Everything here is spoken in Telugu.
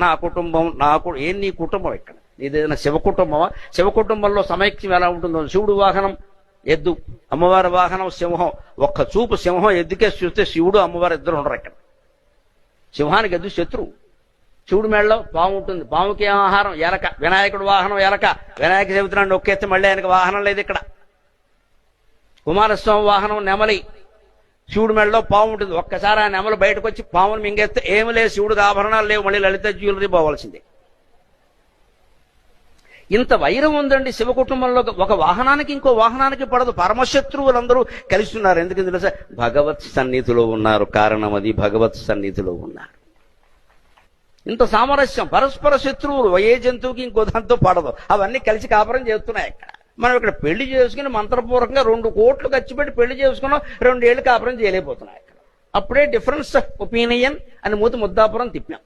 నా కుటుంబం ఏం నీ కుటుంబం ఇక్కడ ఇదేదైనా శివ కుటుంబమా? శివ కుటుంబంలో సమైక్యం ఎలా ఉంటుందో, శివుడు వాహనం ఎద్దు, అమ్మవారి వాహనం సింహం. ఒక్క చూపు సింహం ఎద్దుకే చూస్తే శివుడు అమ్మవారు ఇద్దరు ఉండరు ఇక్కడ. సింహానికి ఎద్దు శత్రువు. శివుడి మేడలో పాము ఉంటుంది, పాముకి ఏం ఆహారం? ఎలక. వినాయకుడు వాహనం ఎలక. వినాయక చవితినాడు నొక్కేస్తే మళ్ళీ ఆయనకి వాహనం లేదు ఇక్కడ. కుమారస్వామి వాహనం నెమలి. శివుడి మెడలో పాము ఉంటుంది. ఒక్కసారి ఆ నెమలు బయటకు వచ్చి పామును మింగేస్తే ఏమి లేదు, శివుడికి ఆభరణాలు లేవు, మళ్ళీ లలిత జ్యువెలరీ పోవాల్సిందే. ఇంత వైరం ఉందండి శివ కుటుంబంలో. ఒక వాహనానికి ఇంకో వాహనానికి పడదు. పరమశత్రువులందరూ కలిసి ఉన్నారు. ఎందుకు తెలుసా? భగవత్ సన్నిధిలో ఉన్నారు. కారణం అది, భగవత్ సన్నిధిలో ఉన్నారు. ఇంత సామరస్యం. పరస్పర శత్రువులు ఏ జంతువుకి ఇంకో దాంతో పడదు. అవన్నీ కలిసి కాపురం చేస్తున్నాయి ఇక్కడ. మనం ఇక్కడ పెళ్లి చేసుకుని మంత్రపూర్వకంగా 2 కోట్లు ఖర్చు పెట్టి పెళ్లి చేసుకున్నాం, 2 ఏళ్ళు కాపురం చేయలేకపోతున్నాయి ఇక్కడ. అప్పుడే డిఫరెన్స్ ఆఫ్ ఒపీనియన్ అని ముద్దాపురం తిప్పాం.